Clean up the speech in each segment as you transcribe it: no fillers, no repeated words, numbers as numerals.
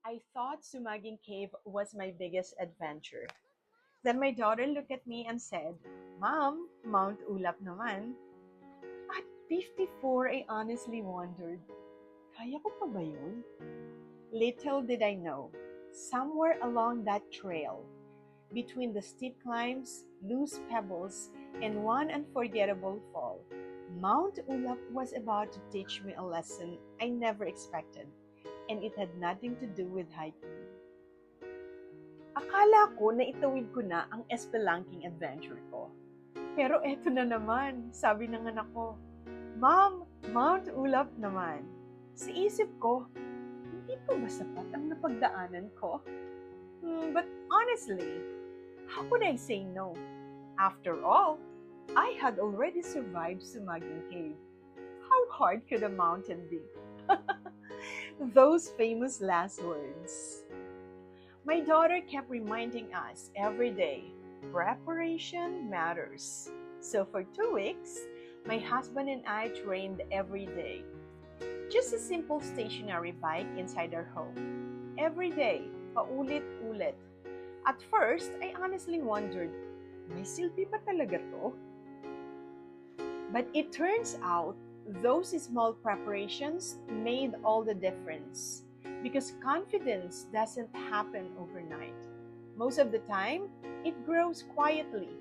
I thought Sumaging Cave was my biggest adventure. Then my daughter looked at me and said, Mom, Mount Ulap naman. At 54, I honestly wondered, kaya ko pa ba yun? Little did I know, somewhere along that trail, between the steep climbs, loose pebbles, and one unforgettable fall, Mount Ulap was about to teach me a lesson I never expected, and it had nothing to do with hiking. Akala ko na itawid ko na ang spelunking adventure ko. Pero eto na naman, sabi ng anak ko, Mom, Mount Ulap naman. Sa isip ko, hindi ko ba sapat ang napagdaanan ko? But honestly, how could I say no? After all, I had already survived Sumaging Cave. How hard could a mountain be? Those famous last words. My daughter kept reminding us every day, preparation matters. So for 2 weeks, my husband and I trained every day. Just a simple stationary bike inside our home. Every day, paulit-ulit. At first, I honestly wondered, may silbi ba talaga to? But it turns out, those small preparations made all the difference. Because confidence doesn't happen overnight. Most of the time, it grows quietly,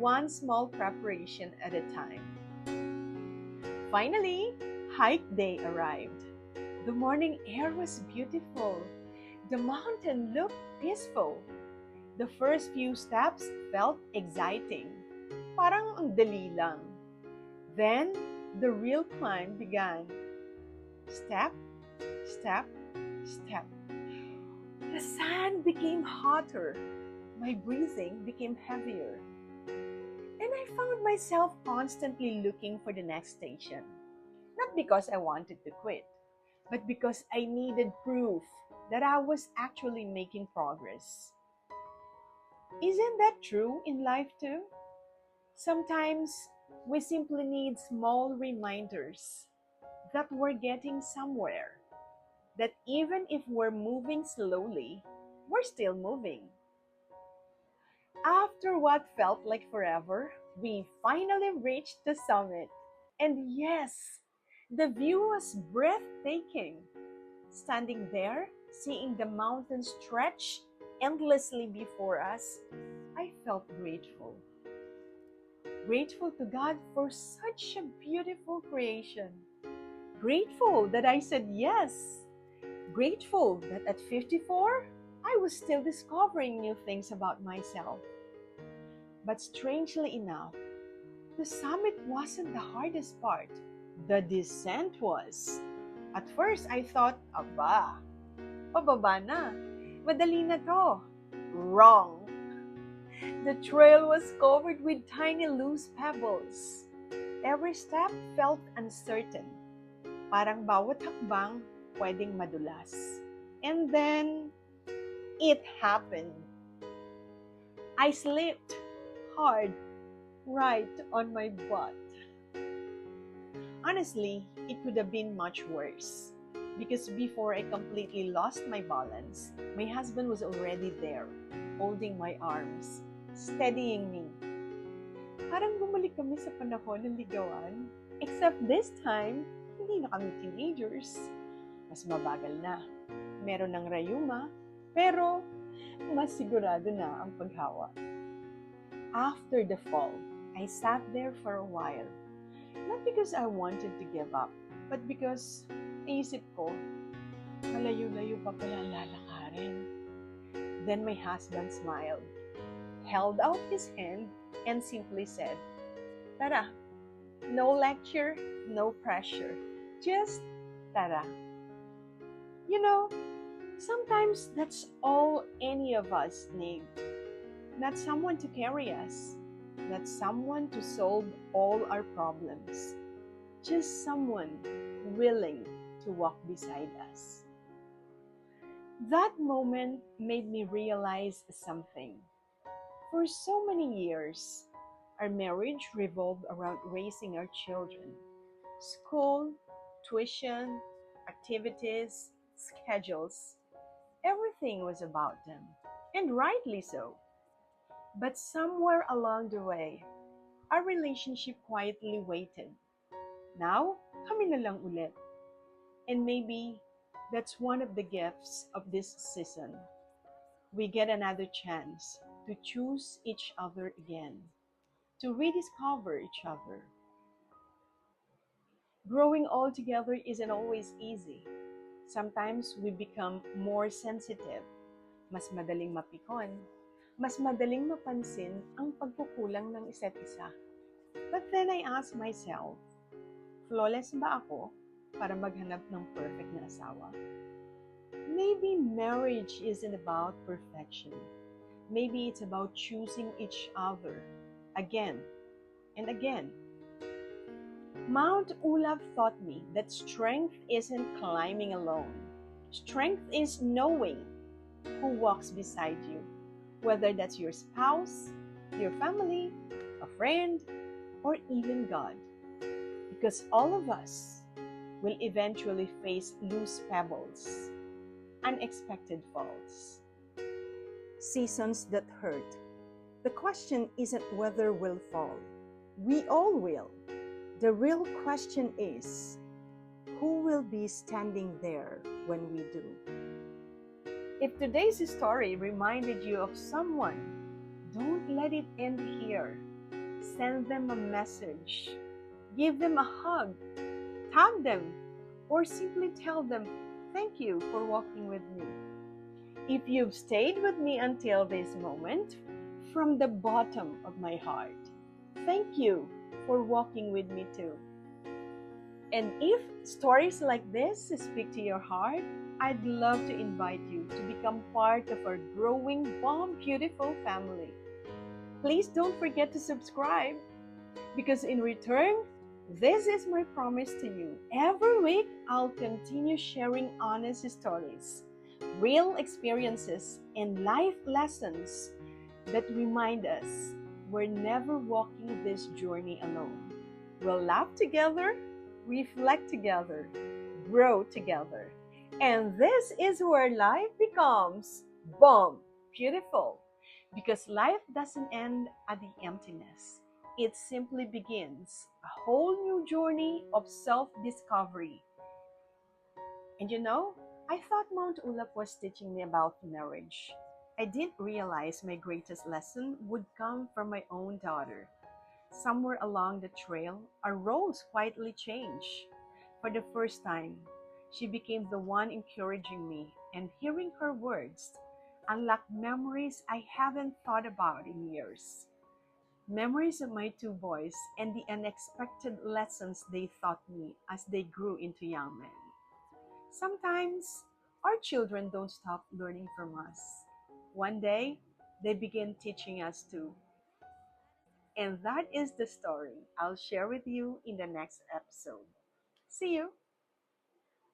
one small preparation at a time. Finally, hike day arrived. The morning air was beautiful. The mountain looked peaceful. The first few steps felt exciting. Parang ang dali lang. Then, the real climb began. Step, step, step. The sand became hotter. My breathing became heavier. And I found myself constantly looking for the next station. Not because I wanted to quit, but because I needed proof that I was actually making progress. Isn't that true in life too? Sometimes we simply need small reminders that we're getting somewhere. That even if we're moving slowly, we're still moving. After what felt like forever, we finally reached the summit. And yes, the view was breathtaking. Standing there, seeing the mountain stretch endlessly before us, I felt grateful. Grateful to God for such a beautiful creation. Grateful that I said yes. Grateful that at 54, I was still discovering new things about myself. But strangely enough, the summit wasn't the hardest part. The descent was. At first, I thought, aba, pababa na. Madali na to. Wrong. The trail was covered with tiny loose pebbles. Every step felt uncertain. Parang bawat hakbang pwedeng madulas. And then, it happened. I slipped hard right on my butt. Honestly, it could have been much worse. Because before I completely lost my balance, my husband was already there, holding my arms, steadying me. Parang bumalik kami sa panahon ng ligawan, except this time, hindi na kami teenagers. Mas mabagal na. Meron ng rayuma, pero mas sigurado na ang paghawa. After the fall, I sat there for a while. Not because I wanted to give up, but because naisip ko, malayo-layo pa pala lalakarin. Then my husband smiled, held out his hand, and simply said, Tara, no lecture, no pressure, just tara. You know, sometimes that's all any of us need. Not someone to carry us, not someone to solve all our problems, just someone willing to walk beside us. That moment made me realize something. For so many years, our marriage revolved around raising our children. School, tuition, activities, schedules, Everything was about them, and rightly so. But somewhere along the way, our relationship quietly waited. Now, kami na lang ulit. And maybe that's one of the gifts of this season. We get another chance to choose each other again, to rediscover each other. Growing old together isn't always easy. Sometimes we become more sensitive, mas madaling mapikon, mas madaling mapansin ang pagkukulang ng isa't isa. But then I ask myself, flawless ba ako para maghanap ng perfect na asawa? Maybe marriage isn't about perfection. Maybe it's about choosing each other again and again. Mount Olaf taught me that strength isn't climbing alone. Strength is knowing who walks beside you, whether that's your spouse, your family, a friend, or even God. Because all of us will eventually face loose pebbles, unexpected falls, seasons that hurt. The question isn't whether we'll fall. We all will. The real question is, who will be standing there when we do? If today's story reminded you of someone, don't let it end here. Send them a message. Give them a hug. Tag them. Or simply tell them, thank you for walking with me. If you've stayed with me until this moment, from the bottom of my heart, thank you for walking with me too. And if stories like this speak to your heart, I'd love to invite you to become part of our growing Bomb Beautiful family. Please don't forget to subscribe, because in return, this is my promise to you. Every week, I'll continue sharing honest stories, real experiences, and life lessons that remind us we're never walking this journey alone. We'll laugh together, reflect together, grow together. And this is where life becomes bomb beautiful. Because life doesn't end at the emptiness. It simply begins a whole new journey of self-discovery. And you know, I thought Mount Olaf was teaching me about marriage. I didn't realize my greatest lesson would come from my own daughter. Somewhere along the trail, our roles quietly changed. For the first time, she became the one encouraging me, and hearing her words unlocked memories I haven't thought about in years. Memories of my two boys and the unexpected lessons they taught me as they grew into young men. Sometimes, our children don't stop learning from us. One day, they begin teaching us too. And that is the story I'll share with you in the next episode. See you!